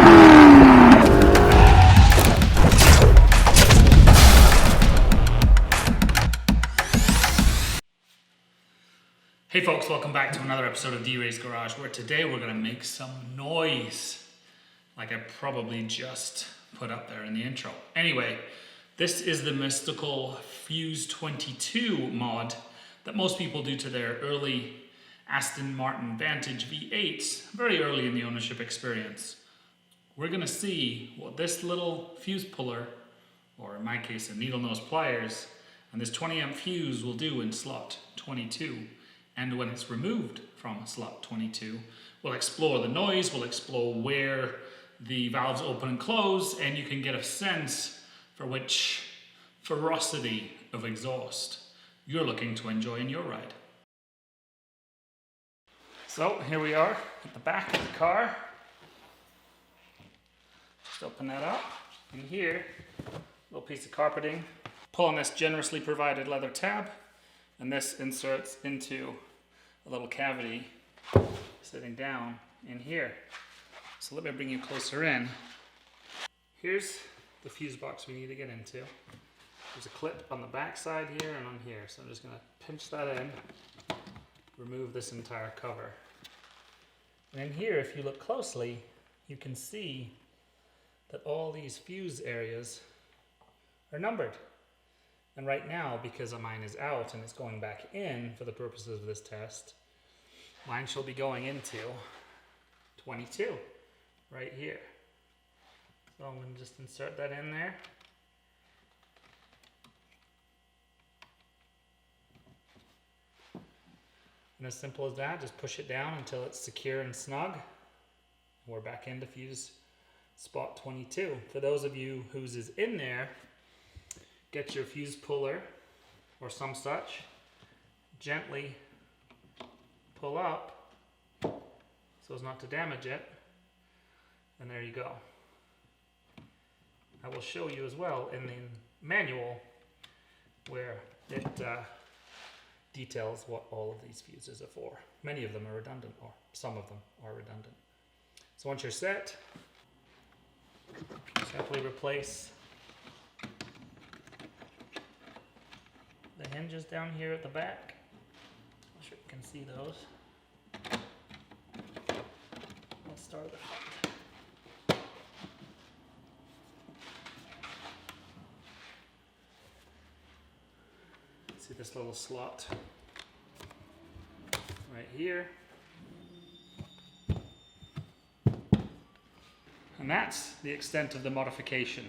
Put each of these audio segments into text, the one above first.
Hey folks, welcome back to another episode of Wray's Garage, where today we're going to make some noise, like I probably just put up there in the intro. Anyway, this is the mystical Fuse 22 mod that most people do to their early Aston Martin Vantage V8s, very early in the ownership experience. We're going to see what this little fuse puller, or in my case a needle nose pliers, and this 20 amp fuse will do in slot 22. And when it's removed from slot 22, we'll explore the noise, we'll explore where the valves open and close, and you can get a sense for which ferocity of exhaust you're looking to enjoy in your ride. So here we are at the back of the car. Just open that up. And here, a little piece of carpeting. Pull on this generously provided leather tab, and this inserts into a little cavity sitting down in here. So let me bring you closer in. Here's the fuse box we need to get into. There's a clip on the back side here and on here. So I'm just going to pinch that in, remove this entire cover. And in here, if you look closely, you can see that all these fuse areas are numbered. And right now, because mine is out and it's going back in for the purposes of this test, mine shall be going into 22, right here. So I'm going to just insert that in there. And as simple as that, just push it down until it's secure and snug. We're back into fuse spot 22. For those of you whose is in there, get your fuse puller or some such, gently pull up so as not to damage it, and there you go. I will show you as well in the manual where it details what all of these fuses are for. Many of them are redundant, or some of them are redundant. So once you're set, simply replace the hinges down here at the back. I'm sure you can see those. Let's start at the front. See this little slot right here. And that's the extent of the modification.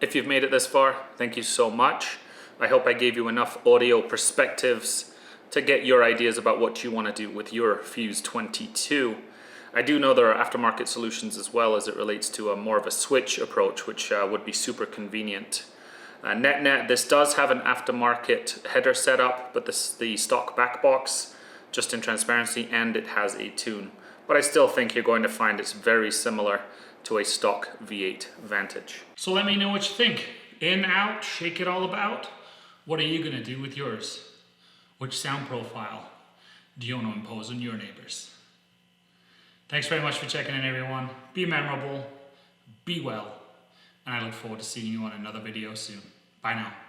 If you've made it this far, thank you so much. I hope I gave you enough audio perspectives to get your ideas about what you want to do with your Fuse 22. I do know there are aftermarket solutions as well as it relates to a more of a switch approach, which would be super convenient. Net, this does have an aftermarket header setup, but the stock back box, just in transparency, and it has a tune. But I still think you're going to find it's very similar to a stock V8 Vantage. So let me know what you think. In, out, shake it all about. What are you gonna do with yours? Which sound profile do you want to impose on your neighbors? Thanks very much for checking in, everyone. Be memorable, be well, and I look forward to seeing you on another video soon. Bye now.